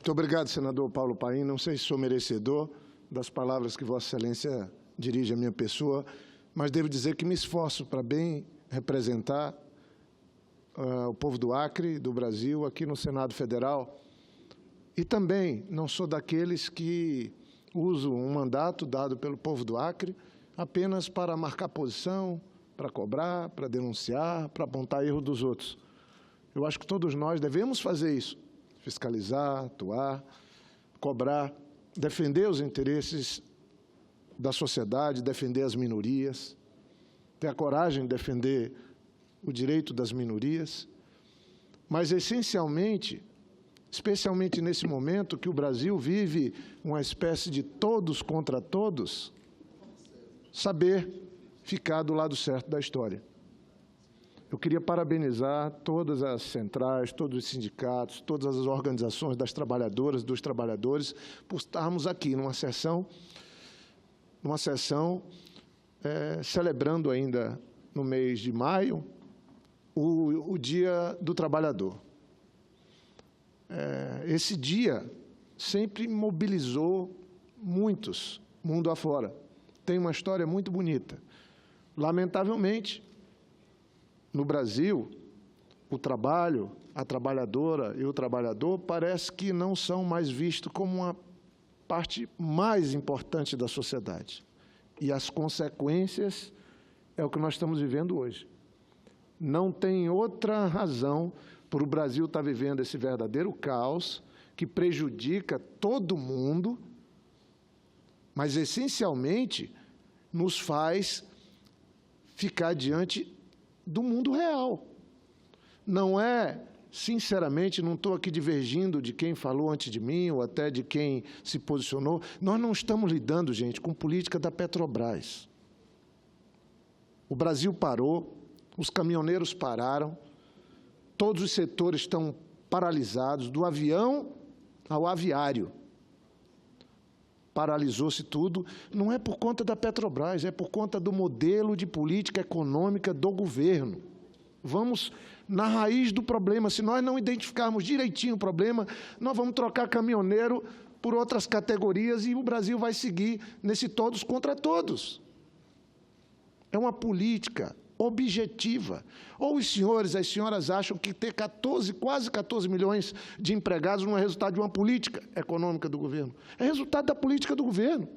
Muito obrigado, senador Paulo Paim. Não sei se sou merecedor das palavras que Vossa Excelência dirige à minha pessoa, mas devo dizer que me esforço para bem representar o povo do Acre, do Brasil, aqui no Senado Federal. E também não sou daqueles que usam um mandato dado pelo povo do Acre apenas para marcar posição, para cobrar, para denunciar, para apontar erro dos outros. Eu acho que todos nós devemos fazer isso, fiscalizar, atuar, cobrar, defender os interesses da sociedade, defender as minorias, ter a coragem de defender o direito das minorias, mas, essencialmente, especialmente nesse momento que o Brasil vive uma espécie de todos contra todos, saber ficar do lado certo da história. Eu queria parabenizar todas as centrais, todos os sindicatos, todas as organizações das trabalhadoras, dos trabalhadores, por estarmos aqui numa sessão celebrando ainda no mês de maio o Dia do Trabalhador. Esse dia sempre mobilizou muitos, mundo afora. Tem uma história muito bonita. Lamentavelmente, no Brasil, o trabalho, a trabalhadora e o trabalhador parece que não são mais vistos como uma parte mais importante da sociedade. E as consequências é o que nós estamos vivendo hoje. Não tem outra razão para o Brasil estar vivendo esse verdadeiro caos que prejudica todo mundo, mas, essencialmente, nos faz ficar diante do mundo real. Não é, sinceramente, não estou aqui divergindo de quem falou antes de mim ou até de quem se posicionou. Nós não estamos lidando, gente, com política da Petrobras. O Brasil parou, os caminhoneiros pararam, todos os setores estão paralisados, do avião ao aviário. Paralisou-se tudo, não é por conta da Petrobras, é por conta do modelo de política econômica do governo. Vamos na raiz do problema. Se nós não identificarmos direitinho o problema, nós vamos trocar caminhoneiro por outras categorias e o Brasil vai seguir nesse todos contra todos. É uma política objetiva. Ou os senhores, as senhoras acham que ter quase 14 milhões de empregados não é resultado de uma política econômica do governo. É resultado da política do governo.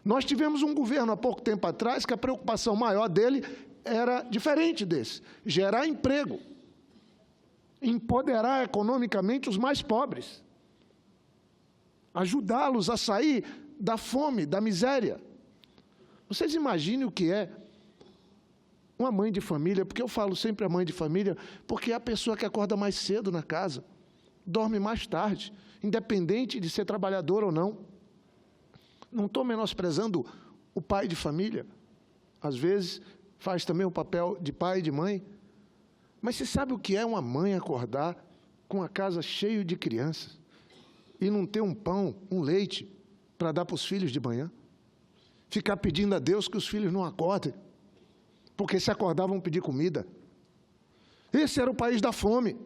Nós tivemos um governo há pouco tempo atrás que a preocupação maior dele era diferente desse: gerar emprego, empoderar economicamente os mais pobres, ajudá-los a sair da fome, da miséria. Vocês imaginem o que é uma mãe de família, porque eu falo sempre a mãe de família, porque é a pessoa que acorda mais cedo na casa, dorme mais tarde, independente de ser trabalhador ou não. Não estou menosprezando o pai de família, às vezes faz também o papel de pai e de mãe, mas você sabe o que é uma mãe acordar com a casa cheia de crianças e não ter um pão, um leite para dar para os filhos de manhã? Ficar pedindo a Deus que os filhos não acordem, porque se acordar vão pedir comida. Esse era o país da fome,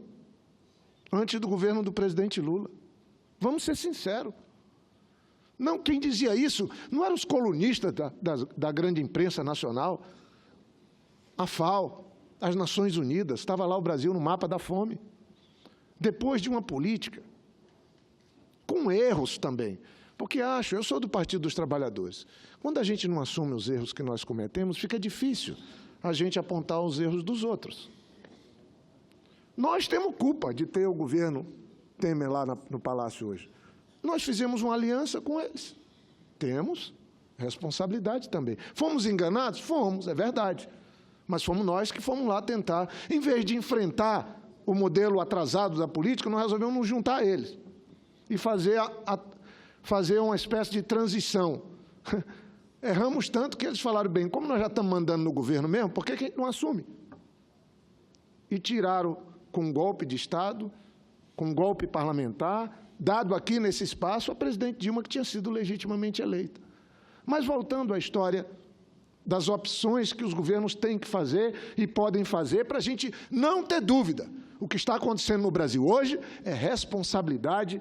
antes do governo do presidente Lula. Vamos ser sinceros. Não, quem dizia isso não eram os colunistas da grande imprensa nacional, a FAO, as Nações Unidas, estava lá o Brasil no mapa da fome. Depois de uma política, com erros também, porque eu sou do Partido dos Trabalhadores. Quando a gente não assume os erros que nós cometemos, fica difícil a gente apontar os erros dos outros. Nós temos culpa de ter o governo Temer lá no Palácio hoje. Nós fizemos uma aliança com eles. Temos responsabilidade também. Fomos enganados? Fomos, é verdade. Mas fomos nós que fomos lá tentar, em vez de enfrentar o modelo atrasado da política, nós resolvemos nos juntar a eles e fazer uma espécie de transição. Erramos tanto que eles falaram, bem, como nós já estamos mandando no governo mesmo, por que a gente não assume? E tiraram, com um golpe de Estado, com um golpe parlamentar, dado aqui nesse espaço a presidente Dilma, que tinha sido legitimamente eleita. Mas, voltando à história das opções que os governos têm que fazer e podem fazer, para a gente não ter dúvida. O que está acontecendo no Brasil hoje é responsabilidade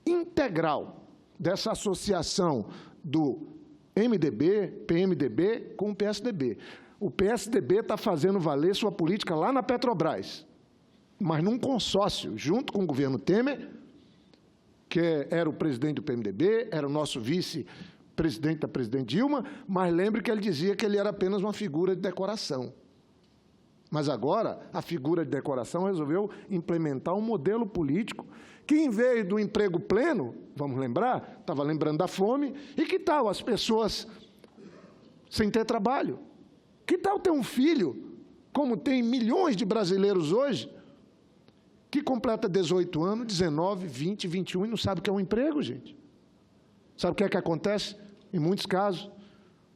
integral dessa associação do MDB, PMDB com o PSDB. O PSDB está fazendo valer sua política lá na Petrobras, mas num consórcio, junto com o governo Temer, que era o presidente do PMDB, era o nosso vice-presidente da presidente Dilma, mas lembre que ele dizia que ele era apenas uma figura de decoração. Mas agora, a figura de decoração resolveu implementar um modelo político que, em vez do emprego pleno, vamos lembrar, estava lembrando da fome, e que tal as pessoas sem ter trabalho? Que tal ter um filho, como tem milhões de brasileiros hoje, que completa 18 anos, 19, 20, 21 e não sabe o que é um emprego, gente? Sabe o que é que acontece? Em muitos casos,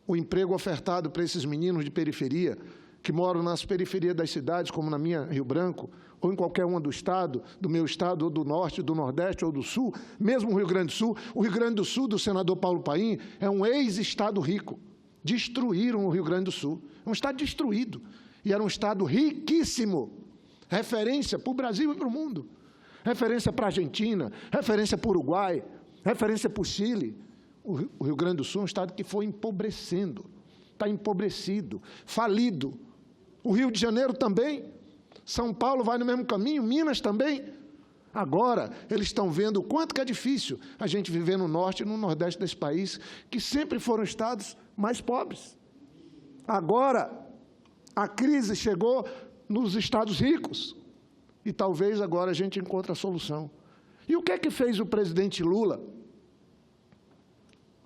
o emprego ofertado para esses meninos de periferia, que moram nas periferias das cidades, como na minha Rio Branco, ou em qualquer uma do estado, do meu estado, ou do Norte, do Nordeste, ou do Sul, mesmo o Rio Grande do Sul, do senador Paulo Paim, é um ex-estado rico. Destruíram o Rio Grande do Sul. É um estado destruído. E era um estado riquíssimo. Referência para o Brasil e para o mundo. Referência para a Argentina, referência para o Uruguai, referência para o Chile. O Rio Grande do Sul é um estado que foi empobrecendo. Está empobrecido, falido. O Rio de Janeiro também. São Paulo vai no mesmo caminho, Minas também. Agora, eles estão vendo o quanto que é difícil a gente viver no norte e no nordeste desse país, que sempre foram estados mais pobres. Agora, a crise chegou nos estados ricos. E talvez agora a gente encontre a solução. E o que é que fez o presidente Lula?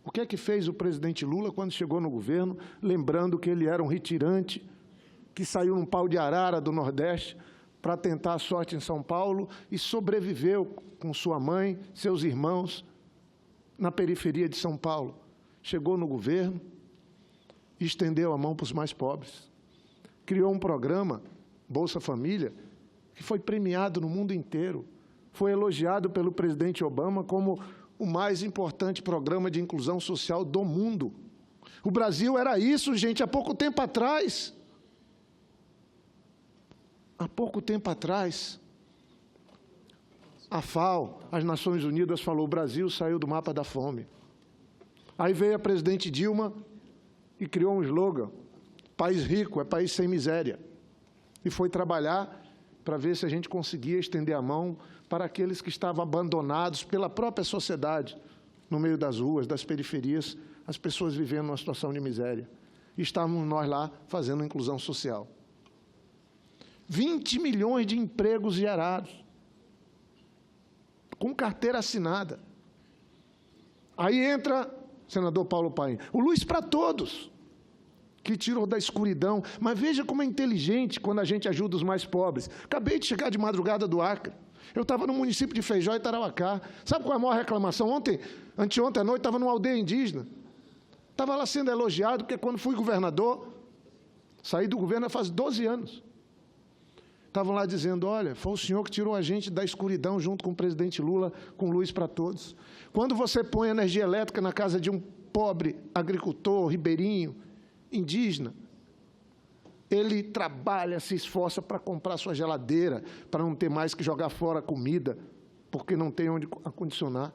O que é que fez o presidente Lula quando chegou no governo, lembrando que ele era um retirante, que saiu num pau de arara do Nordeste para tentar a sorte em São Paulo e sobreviveu com sua mãe, seus irmãos, na periferia de São Paulo. Chegou no governo e estendeu a mão para os mais pobres. Criou um programa, Bolsa Família, que foi premiado no mundo inteiro. Foi elogiado pelo presidente Obama como o mais importante programa de inclusão social do mundo. O Brasil era isso, gente, há pouco tempo atrás. Há pouco tempo atrás, a FAO, as Nações Unidas, falou: o Brasil saiu do mapa da fome. Aí veio a presidente Dilma e criou um slogan: país rico é país sem miséria. E foi trabalhar para ver se a gente conseguia estender a mão para aqueles que estavam abandonados pela própria sociedade, no meio das ruas, das periferias, as pessoas vivendo numa situação de miséria. E estávamos nós lá fazendo inclusão social. 20 milhões de empregos gerados, com carteira assinada. Aí entra, senador Paulo Paim, o Luz para Todos, que tirou da escuridão. Mas veja como é inteligente quando a gente ajuda os mais pobres. Acabei de chegar de madrugada do Acre. Eu estava no município de Feijó e Tarauacá. Sabe qual é a maior reclamação? Anteontem à noite, estava numa aldeia indígena. Estava lá sendo elogiado, porque quando fui governador, saí do governo faz 12 anos. Estavam lá dizendo: olha, foi o senhor que tirou a gente da escuridão junto com o presidente Lula, com Luz para Todos. Quando você põe energia elétrica na casa de um pobre agricultor, ribeirinho, indígena, ele trabalha, se esforça para comprar sua geladeira, para não ter mais que jogar fora a comida, porque não tem onde acondicionar.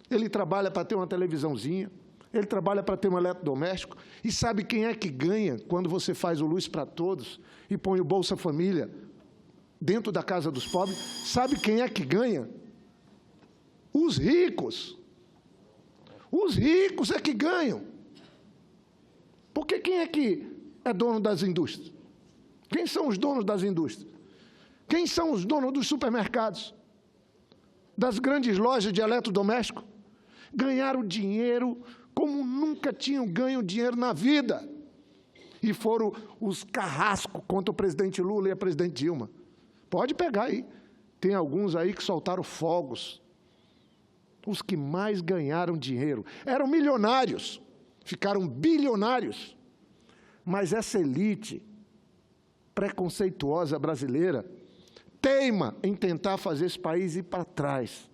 Ele trabalha para ter uma televisãozinha, ele trabalha para ter um eletrodoméstico. E sabe quem é que ganha quando você faz o Luz para Todos e põe o Bolsa Família dentro da casa dos pobres? Sabe quem é que ganha? Os ricos. Os ricos é que ganham. Porque quem é que é dono das indústrias? Quem são os donos das indústrias? Quem são os donos dos supermercados? Das grandes lojas de eletrodoméstico? Ganharam dinheiro como nunca tinham ganho dinheiro na vida. E foram os carrascos contra o presidente Lula e a presidente Dilma. Pode pegar aí. Tem alguns aí que soltaram fogos. Os que mais ganharam dinheiro. Eram milionários. Ficaram bilionários. Mas essa elite preconceituosa brasileira teima em tentar fazer esse país ir para trás.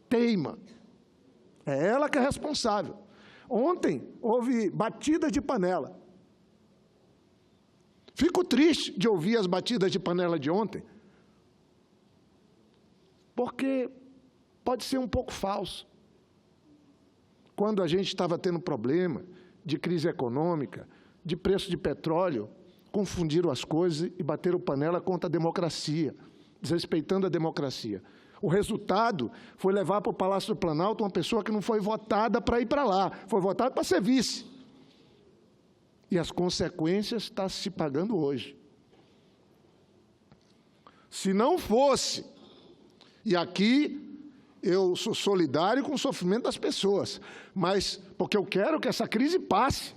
Teima. É ela que é responsável. Ontem houve batidas de panela. Fico triste de ouvir as batidas de panela de ontem, porque pode ser um pouco falso. Quando a gente estava tendo problema de crise econômica, de preço de petróleo, confundiram as coisas e bateram panela contra a democracia, desrespeitando a democracia. O resultado foi levar para o Palácio do Planalto uma pessoa que não foi votada para ir para lá, foi votada para ser vice. E as consequências estão se pagando hoje. Se não fosse, e aqui eu sou solidário com o sofrimento das pessoas, mas porque eu quero que essa crise passe.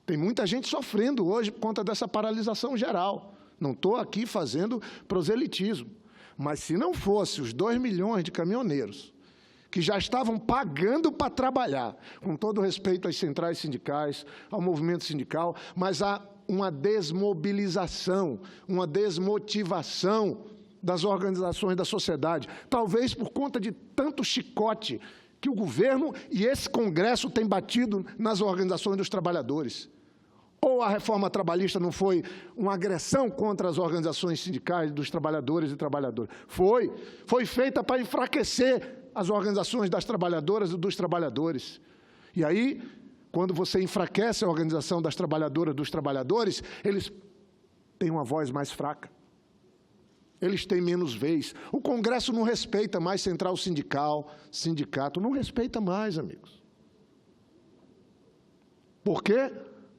Tem muita gente sofrendo hoje por conta dessa paralisação geral. Não estou aqui fazendo proselitismo. Mas se não fosse os 2 milhões de caminhoneiros que já estavam pagando para trabalhar, com todo respeito às centrais sindicais, ao movimento sindical, mas há uma desmobilização, uma desmotivação das organizações da sociedade, talvez por conta de tanto chicote que o governo e esse Congresso têm batido nas organizações dos trabalhadores. Ou a reforma trabalhista não foi uma agressão contra as organizações sindicais dos trabalhadores e trabalhadoras? Foi feita para enfraquecer as organizações das trabalhadoras e dos trabalhadores. E aí, quando você enfraquece a organização das trabalhadoras e dos trabalhadores, eles têm uma voz mais fraca. Eles têm menos vez. O Congresso não respeita mais central sindical, sindicato, não respeita mais, amigos. Por quê?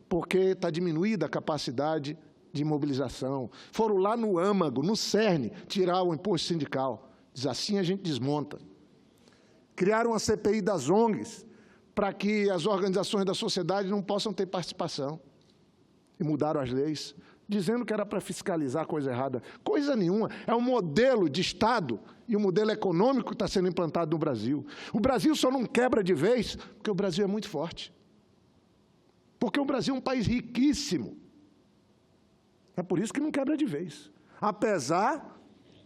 Porque está diminuída a capacidade de mobilização. Foram lá no âmago, no cerne, tirar o imposto sindical. Diz assim a gente desmonta. Criaram a CPI das ONGs para que as organizações da sociedade não possam ter participação. E mudaram as leis, dizendo que era para fiscalizar coisa errada. Coisa nenhuma. É um modelo de Estado e um modelo econômico que está sendo implantado no Brasil. O Brasil só não quebra de vez porque o Brasil é muito forte. Porque o Brasil é um país riquíssimo. É por isso que não quebra de vez. Apesar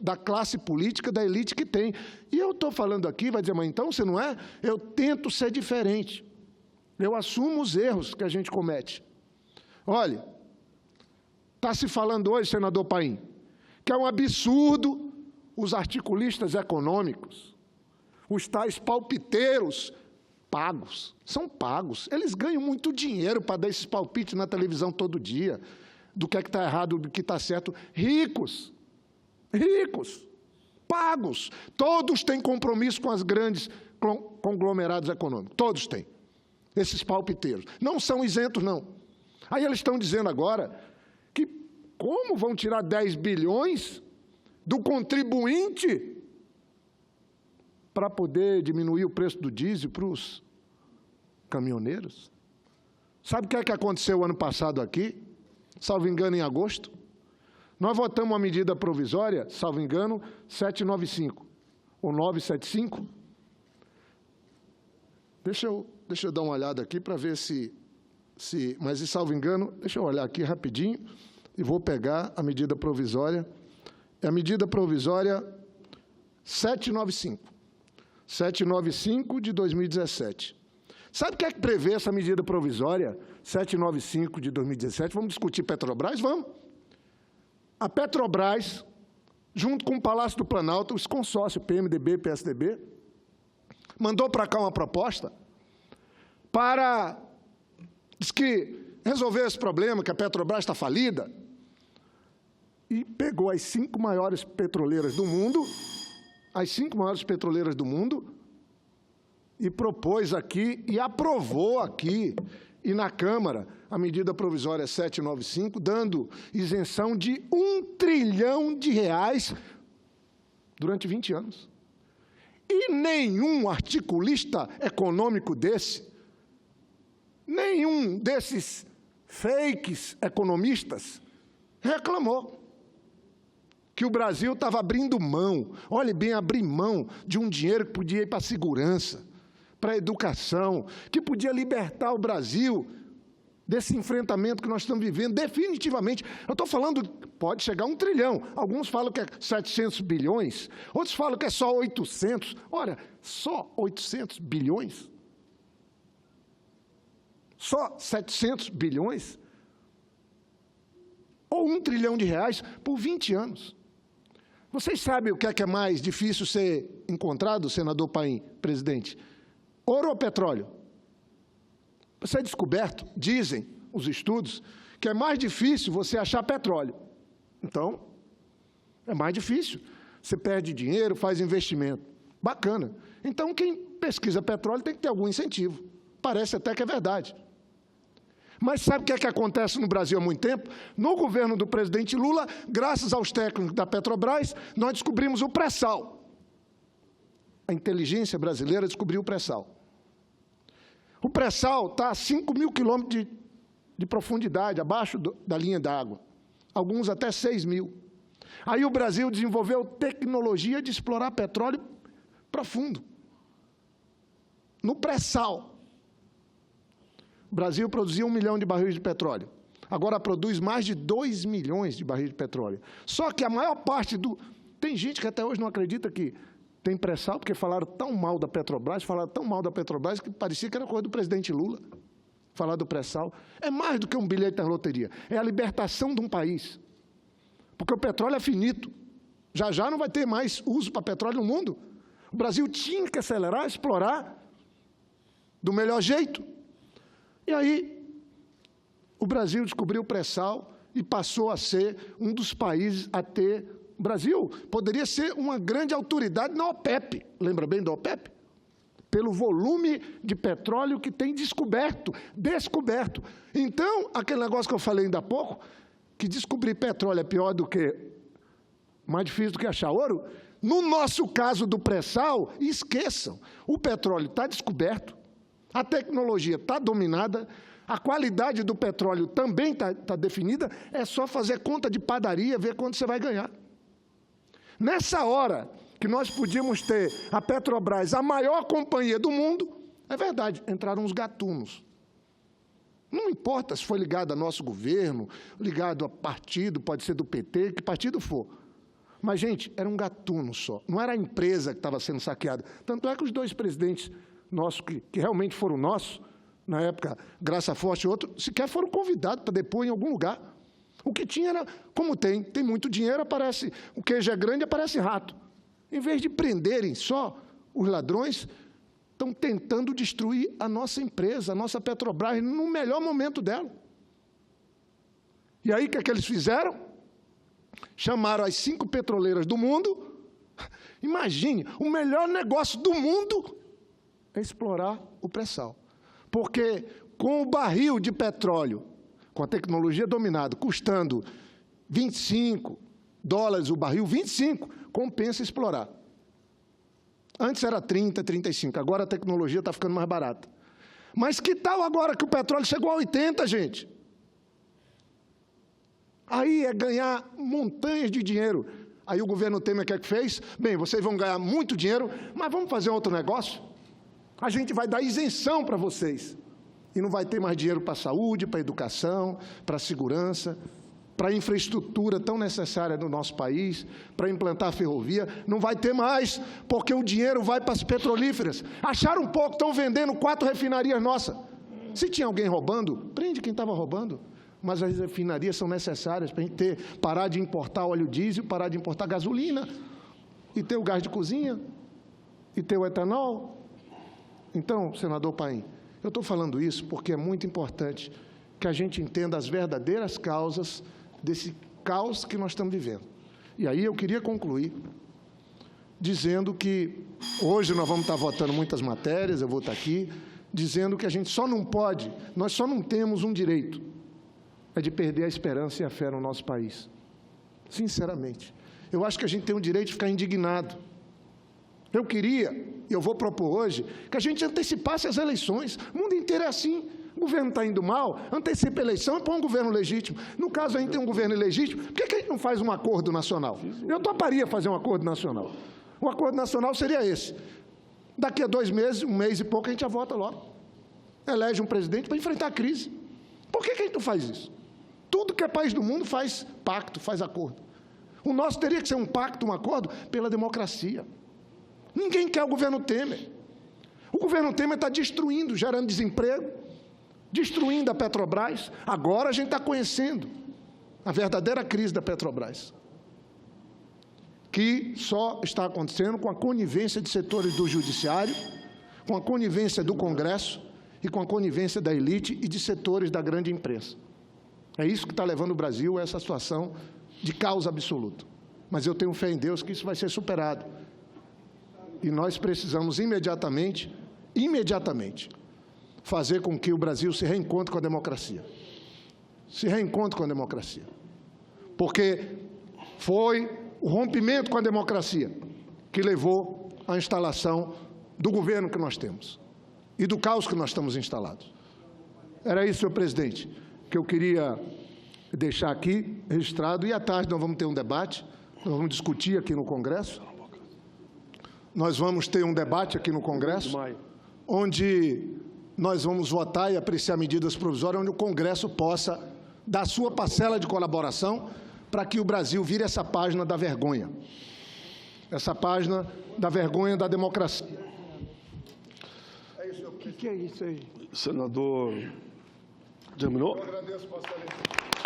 da classe política, da elite que tem. E eu estou falando aqui, vai dizer, mas então você não é? Eu tento ser diferente. Eu assumo os erros que a gente comete. Olha, está se falando hoje, senador Paim, que é um absurdo os articulistas econômicos, os tais palpiteiros pagos, são pagos. Eles ganham muito dinheiro para dar esses palpites na televisão todo dia, do que é que está errado, do que está certo. Ricos, pagos. Todos têm compromisso com as grandes conglomerados econômicos, todos têm. Esses palpiteiros. Não são isentos, não. Aí eles estão dizendo agora que como vão tirar 10 bilhões do contribuinte para poder diminuir o preço do diesel para os caminhoneiros? Sabe o que é que aconteceu ano passado aqui? Salvo engano, em agosto? Nós votamos uma medida provisória, salvo engano, 795 ou 975. Deixa eu dar uma olhada aqui para ver mas, salvo engano, deixa eu olhar aqui rapidinho e vou pegar a medida provisória. É a medida provisória 795. 795 de 2017. Sabe o que é que prevê essa medida provisória 795 de 2017? Vamos discutir Petrobras? Vamos. A Petrobras, junto com o Palácio do Planalto, os consórcios PMDB, PSDB, mandou para cá uma proposta para, diz que, resolver esse problema, que a Petrobras está falida, e pegou as 5 maiores petroleiras do mundo, e propôs aqui, e aprovou aqui, e na Câmara, a medida provisória 795, dando isenção de R$1 trilhão durante 20 anos. E nenhum articulista econômico nenhum desses fakes economistas reclamou que o Brasil estava abrindo mão, olhe bem, abrir mão de um dinheiro que podia ir para a segurança, para a educação, que podia libertar o Brasil desse enfrentamento que nós estamos vivendo, definitivamente. Eu estou falando, pode chegar a 1 trilhão, alguns falam que é 700 bilhões, outros falam que é só 800. Ora, só 800 bilhões? Só 700 bilhões? Ou R$1 trilhão por 20 anos? Vocês sabem o que é mais difícil ser encontrado, senador Paim, presidente? Ouro ou petróleo? Para ser descoberto, dizem os estudos, que é mais difícil você achar petróleo. Então, é mais difícil. Você perde dinheiro, faz investimento. Bacana. Então, quem pesquisa petróleo tem que ter algum incentivo. Parece até que é verdade. Mas sabe o que acontece no Brasil há muito tempo? No governo do presidente Lula, graças aos técnicos da Petrobras, nós descobrimos o pré-sal. A inteligência brasileira descobriu o pré-sal. O pré-sal está a 5.000 quilômetros de profundidade, abaixo da linha d'água. Alguns até 6.000. Aí o Brasil desenvolveu tecnologia de explorar petróleo profundo. No pré-sal. O Brasil produzia 1 milhão de barris de petróleo. Agora produz mais de 2 milhões de barris de petróleo. Só que a maior parte do... Tem gente que até hoje não acredita que tem pré-sal, porque falaram tão mal da Petrobras, que parecia que era coisa do presidente Lula. Falar do pré-sal. É mais do que um bilhete na loteria. É a libertação de um país. Porque o petróleo é finito. Já já não vai ter mais uso para petróleo no mundo. O Brasil tinha que acelerar, explorar do melhor jeito. E aí, o Brasil descobriu o pré-sal e passou a ser um dos países a ter... O Brasil poderia ser uma grande autoridade na OPEP. Lembra bem da OPEP? Pelo volume de petróleo que tem descoberto. Então, aquele negócio que eu falei ainda há pouco, que descobrir petróleo é pior do que... mais difícil do que achar ouro, no nosso caso do pré-sal, esqueçam. O petróleo está descoberto, a tecnologia está dominada, a qualidade do petróleo também está definida, é só fazer conta de padaria, ver quanto você vai ganhar. Nessa hora que nós podíamos ter a Petrobras, a maior companhia do mundo, é verdade, entraram os gatunos. Não importa se foi ligado a nosso governo, ligado a partido, pode ser do PT, que partido for. Mas, gente, era um gatuno só, não era a empresa que estava sendo saqueada. Tanto é que os dois presidentes nossos, que realmente foram nossos, na época, Graça Forte e outro, sequer foram convidados para depor em algum lugar. O que tinha era, como tem muito dinheiro, aparece, o queijo é grande, aparece rato. Em vez de prenderem só os ladrões, estão tentando destruir a nossa empresa, a nossa Petrobras, no melhor momento dela. E aí, o que eles fizeram? Chamaram as 5 petroleiras do mundo. Imagine, o melhor negócio do mundo é explorar o pré-sal. Porque com o barril de petróleo, com a tecnologia dominada, custando $25 o barril, 25, compensa explorar. Antes era 30, 35, agora a tecnologia está ficando mais barata. Mas que tal agora que o petróleo chegou a 80, gente? Aí é ganhar montanhas de dinheiro. Aí o governo Temer, o que é que fez? Bem, vocês vão ganhar muito dinheiro, mas vamos fazer outro negócio? A gente vai dar isenção para vocês. E não vai ter mais dinheiro para a saúde, para a educação, para a segurança, para a infraestrutura tão necessária no nosso país, para implantar a ferrovia. Não vai ter mais, porque o dinheiro vai para as petrolíferas. Acharam um pouco, estão vendendo 4 refinarias nossas. Se tinha alguém roubando, prende quem estava roubando. Mas as refinarias são necessárias para a gente parar de importar óleo diesel, parar de importar gasolina, e ter o gás de cozinha, e ter o etanol. Então, senador Paim, eu estou falando isso porque é muito importante que a gente entenda as verdadeiras causas desse caos que nós estamos vivendo. E aí eu queria concluir dizendo que hoje nós vamos estar votando muitas matérias, eu vou estar aqui, dizendo que a gente só não pode, nós só não temos um direito, é de perder a esperança e a fé no nosso país. Sinceramente. Eu acho que a gente tem o direito de ficar indignado. Eu queria, e eu vou propor hoje, que a gente antecipasse as eleições. O mundo inteiro é assim. O governo está indo mal, antecipa a eleição e põe um governo legítimo. No caso, a gente tem um governo ilegítimo, por que a gente não faz um acordo nacional? Eu toparia fazer um acordo nacional. O acordo nacional seria esse. Daqui a 2 meses, 1 mês e pouco, a gente já vota logo. Elege um presidente para enfrentar a crise. Por que a gente não faz isso? Tudo que é país do mundo faz pacto, faz acordo. O nosso teria que ser um pacto, um acordo, pela democracia. Ninguém quer o governo Temer. O governo Temer está destruindo, gerando desemprego, destruindo a Petrobras. Agora a gente está conhecendo a verdadeira crise da Petrobras. que só está acontecendo com a conivência de setores do Judiciário, com a conivência do Congresso e com a conivência da elite e de setores da grande imprensa. É isso que está levando o Brasil a essa situação de caos absoluto. Mas eu tenho fé em Deus que isso vai ser superado. E nós precisamos imediatamente, fazer com que o Brasil se reencontre com a democracia. Se reencontre com a democracia. Porque foi o rompimento com a democracia que levou à instalação do governo que nós temos e do caos que nós estamos instalados. Era isso, senhor presidente, que eu queria deixar aqui registrado. E à tarde nós vamos ter um debate, nós vamos discutir aqui no Congresso. Nós vamos ter um debate aqui no Congresso, onde nós vamos votar e apreciar medidas provisórias, onde o Congresso possa dar sua parcela de colaboração para que o Brasil vire essa página da vergonha. Essa página da vergonha da democracia. O que é isso aí? Senador, terminou? Eu agradeço, Vossa Excelência.